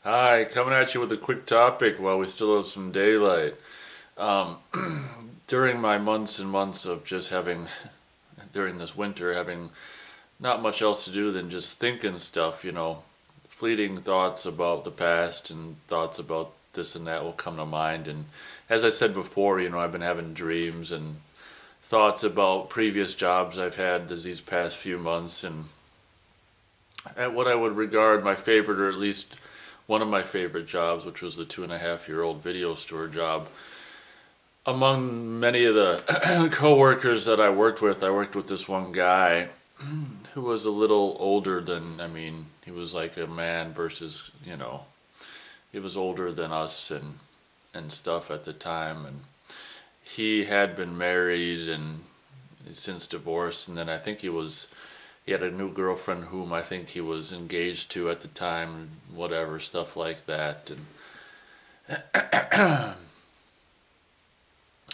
Hi, coming at you with a quick topic while we still have some daylight. Um, During my months and months of just having, during this winter, having not much else to do than just thinking stuff, fleeting thoughts about the past and thoughts about this and that will come to mind. And as I said before, I've been having dreams and thoughts about previous jobs I've had these past few months and at what I would regard my favorite, or at least one of my favorite jobs, which was the 2.5-year-old video store job. Among many of the coworkers that I worked with this one guy who was a little older than, he was like a man versus, he was older than us and stuff at the time. And he had been married and since divorced, and then I think he had a new girlfriend whom I think he was engaged to at the time, whatever, stuff like that. And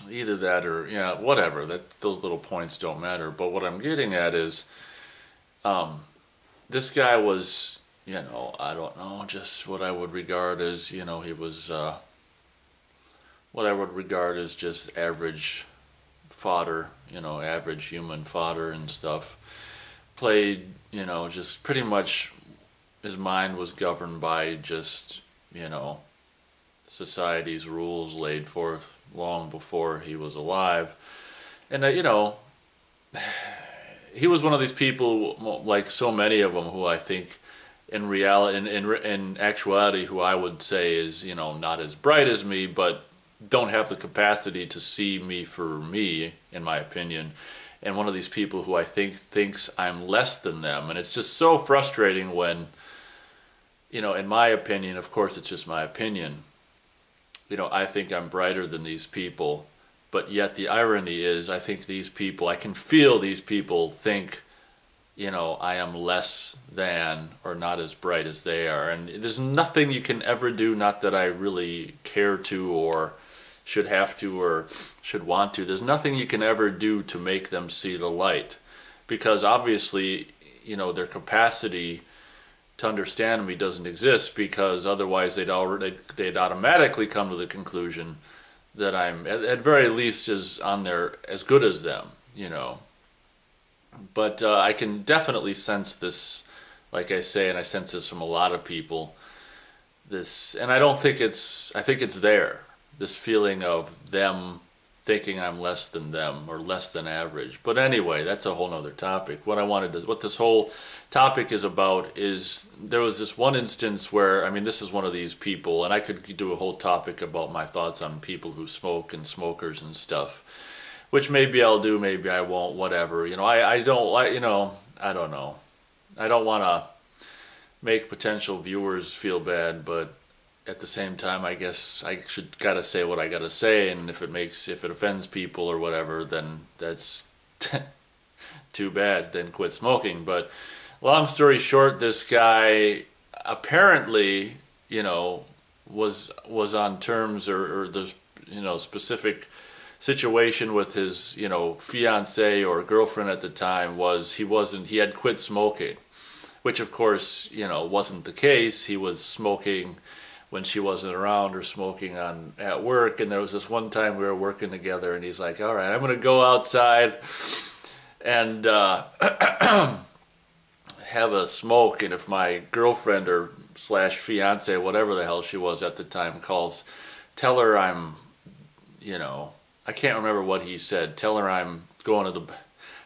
either that or, whatever, those little points don't matter. But what I'm getting at is, this guy was, I don't know, just what I would regard as, he was, what I would regard as just average fodder, average human fodder and stuff. Played, just pretty much his mind was governed by just, society's rules laid forth long before he was alive. And, he was one of these people, like so many of them, who I think in reality, in actuality, who I would say is, not as bright as me, but don't have the capacity to see me for me, in my opinion. And one of these people who I think thinks I'm less than them. And it's just so frustrating when, in my opinion, of course it's just my opinion, I think I'm brighter than these people. But yet the irony is I think these people, I can feel these people think, I am less than or not as bright as they are. And there's nothing you can ever do, not that I really care to or should have to or should want to. There's nothing you can ever do to make them see the light, because obviously, their capacity to understand me doesn't exist, because otherwise they'd automatically come to the conclusion that I'm at very least as good as them, But I can definitely sense this, like I say, and I sense this from a lot of people. And I think it's there. This feeling of them thinking I'm less than them or less than average. But anyway, that's a whole nother topic. What this whole topic is about is, there was this one instance where, this is one of these people, and I could do a whole topic about my thoughts on people who smoke and smokers and stuff, which maybe I'll do, maybe I won't, whatever. I don't like, I don't know. I don't want to make potential viewers feel bad, but at the same time, I guess I gotta say what I gotta say, and if it offends people or whatever, then that's too bad. Then quit smoking. But long story short, this guy apparently, was on terms, or the specific situation with his fiance or girlfriend at the time was he had quit smoking, which of course wasn't the case. He was smoking when she wasn't around, or smoking at work. And there was this one time we were working together, and he's like, all right, I'm gonna go outside and have a smoke, and if my girlfriend or slash fiance, whatever the hell she was at the time, calls, tell her I'm, I can't remember what he said, tell her I'm going to the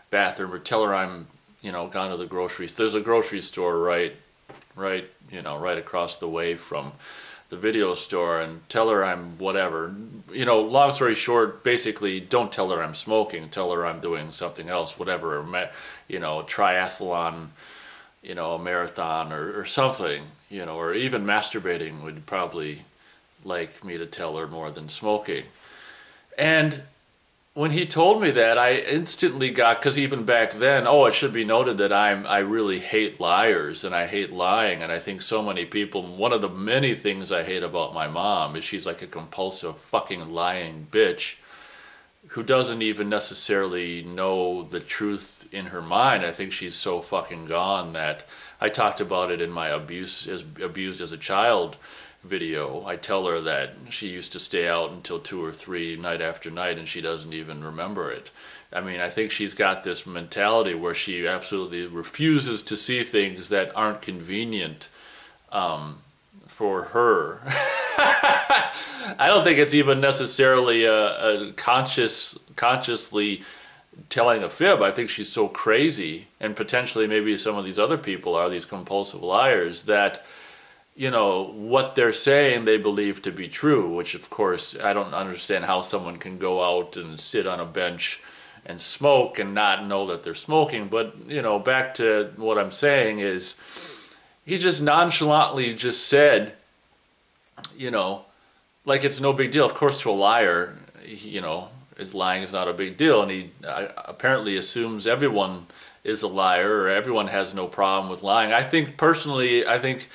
bathroom, or tell her I'm, gone to the grocery store. There's a grocery store right across the way from the video store, and tell her I'm whatever. Long story short, basically, don't tell her I'm smoking, tell her I'm doing something else, whatever, triathlon, a marathon or something, or even masturbating would probably like me to tell her more than smoking. And when he told me that, I instantly got, because even back then, it should be noted that I really hate liars, and I hate lying, and I think so many people, one of the many things I hate about my mom is she's like a compulsive fucking lying bitch who doesn't even necessarily know the truth in her mind. I think she's so fucking gone that I talked about it in my abused as a child video. I tell her that she used to stay out until 2 or 3 night after night and she doesn't even remember it. I mean, I think she's got this mentality where she absolutely refuses to see things that aren't convenient for her. I don't think it's even necessarily a consciously telling a fib. I think she's so crazy, and potentially maybe some of these other people are these compulsive liars, that what they're saying they believe to be true, which of course I don't understand how someone can go out and sit on a bench and smoke and not know that they're smoking. But back to what I'm saying is, he just nonchalantly just said, like it's no big deal. Of course, to a liar, lying is not a big deal, and he apparently assumes everyone is a liar, or everyone has no problem with lying. I think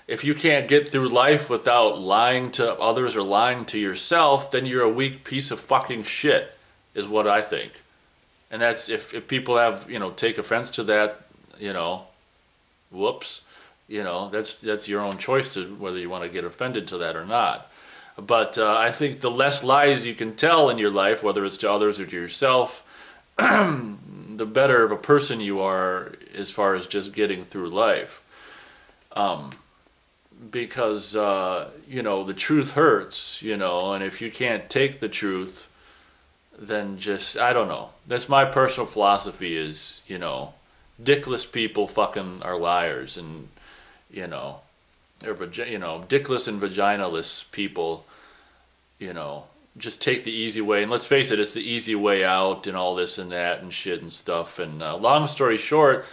if you can't get through life without lying to others or lying to yourself, then you're a weak piece of fucking shit, is what I think. And that's, if people have, take offense to that, whoops, that's your own choice to whether you want to get offended to that or not. But I think the less lies you can tell in your life, whether it's to others or to yourself, the better of a person you are as far as just getting through life. Because, the truth hurts, and if you can't take the truth, then just, I don't know. That's my personal philosophy is, dickless people fucking are liars, and, dickless and vaginaless people, just take the easy way. And let's face it, it's the easy way out and all this and that and shit and stuff. And long story short,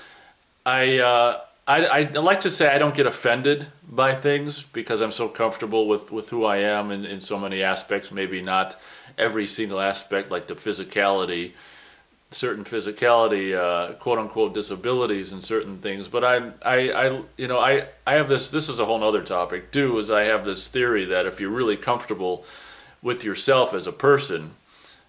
I like to say I don't get offended by things because I'm so comfortable with who I am in so many aspects. Maybe not every single aspect, like the physicality, certain physicality, quote unquote disabilities and certain things. But I have this is a whole other topic too, is I have this theory that if you're really comfortable with yourself as a person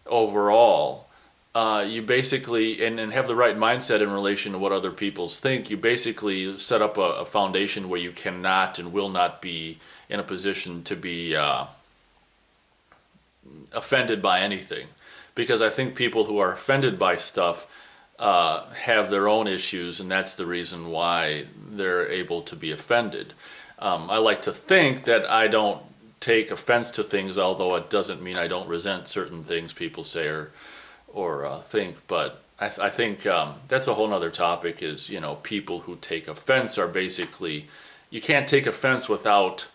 overall, you basically, and have the right mindset in relation to what other people think, you basically set up a foundation where you cannot and will not be in a position to be offended by anything. Because I think people who are offended by stuff have their own issues, and that's the reason why they're able to be offended. I like to think that I don't take offense to things, although it doesn't mean I don't resent certain things people say or think. But I think that's a whole nother topic, is, people who take offense are basically, you can't take offense without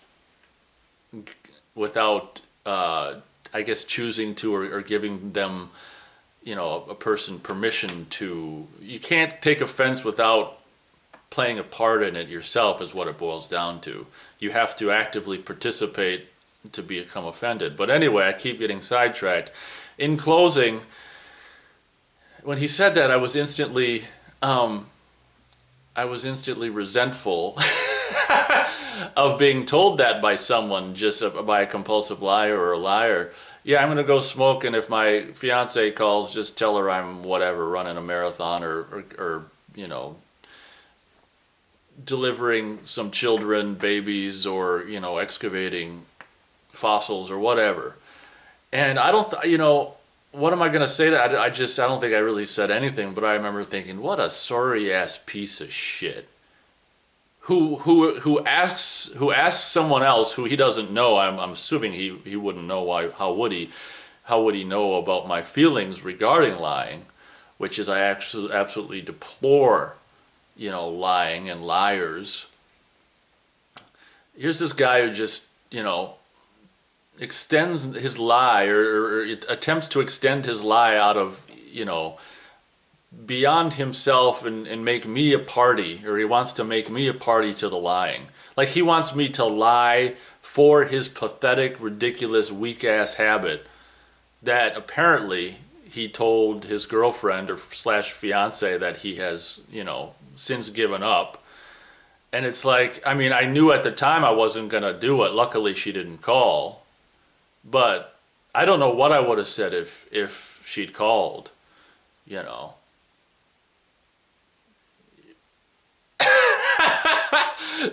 I guess choosing to or giving them, a person permission to. You can't take offense without playing a part in it yourself, is what it boils down to. You have to actively participate to become offended. But anyway, I keep getting sidetracked. In closing, when he said that, I was instantly resentful of being told that by someone, just by a compulsive liar or a liar. Yeah, I'm going to go smoke, and if my fiance calls, just tell her I'm whatever, running a marathon or delivering some children, babies, or, excavating fossils or whatever. And I don't, what am I going to say to that? I don't think I really said anything, but I remember thinking, what a sorry ass piece of shit. Who asks someone else who he doesn't know. I'm assuming he wouldn't know. Why? How would he know about my feelings regarding lying? Which is, I actually absolutely deplore, lying and liars. Here's this guy who just, extends his lie or attempts to extend his lie out of, beyond himself and make me a party, or he wants to make me a party to the lying. Like he wants me to lie for his pathetic, ridiculous, weak-ass habit that apparently he told his girlfriend or slash fiance that he has, since given up. And it's like, I mean, I knew at the time I wasn't going to do it. Luckily, she didn't call. But I don't know what I would have said if she'd called,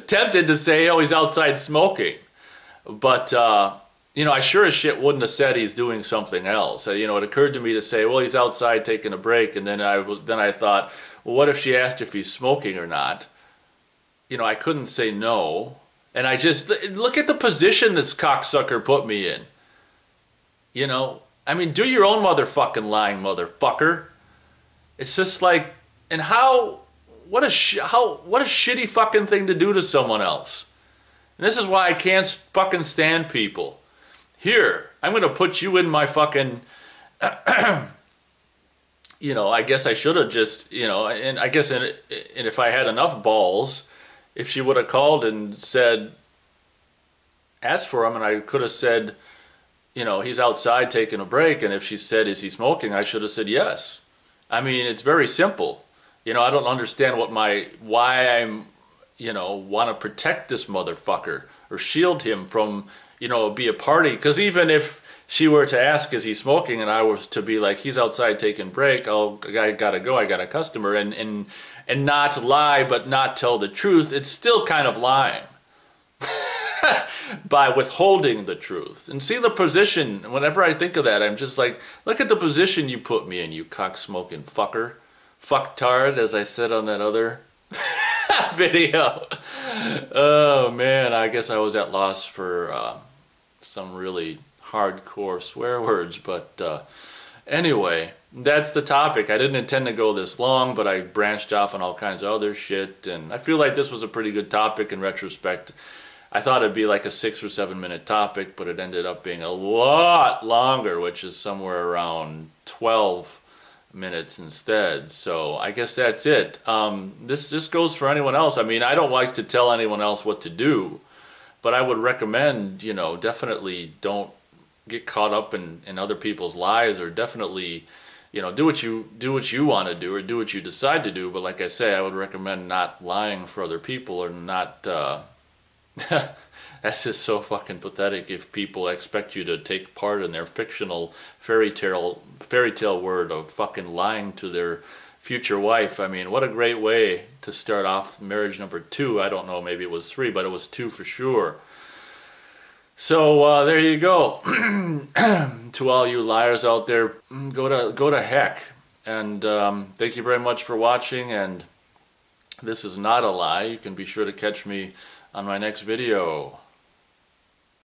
tempted to say, oh, he's outside smoking. But, you know, I sure as shit wouldn't have said he's doing something else. You know, it occurred to me to say, well, he's outside taking a break. And then I thought, well, what if she asked if he's smoking or not? You know, I couldn't say no. And I just, look at the position this cocksucker put me in. You know, I mean, do your own motherfucking lying, motherfucker. It's just like, and what a shitty fucking thing to do to someone else. And this is why I can't fucking stand people. Here, I'm going to put you in my fucking, you know, I guess I should have just, you know, and I guess, and if I had enough balls, if she would have called and said, asked for him, and I could have said, you know, he's outside taking a break, and if she said, is he smoking, I should have said yes. I mean, it's very simple. You know, I don't understand why I'm, you know, want to protect this motherfucker or shield him from, you know, be a party. Because even if she were to ask, is he smoking, and I was to be like, he's outside taking a break, oh, I gotta go, I got a customer, and not lie but not tell the truth, it's still kind of lying. By withholding the truth. And see the position, whenever I think of that, I'm just like, look at the position you put me in, you cock-smoking fucker. Fucktard, as I said on that other video. Oh man, I guess I was at loss for some really hardcore swear words, but anyway, that's the topic. I didn't intend to go this long, but I branched off on all kinds of other shit, and I feel like this was a pretty good topic in retrospect. I thought it'd be like a 6 or 7 minute topic, but it ended up being a lot longer, which is somewhere around 12 minutes instead. So I guess that's it. This just goes for anyone else. I mean, I don't like to tell anyone else what to do, but I would recommend, you know, definitely don't get caught up in other people's lives, or definitely, you know, do what you want to do, or do what you decide to do. But like I say, I would recommend not lying for other people, or not that's just so fucking pathetic if people expect you to take part in their fictional fairy tale word of fucking lying to their future wife. I mean, what a great way to start off marriage number 2. I don't know, maybe it was 3, but it was 2 for sure. So there you go. To all you liars out there, go to heck. And thank you very much for watching. And this is not a lie. You can be sure to catch me on my next video.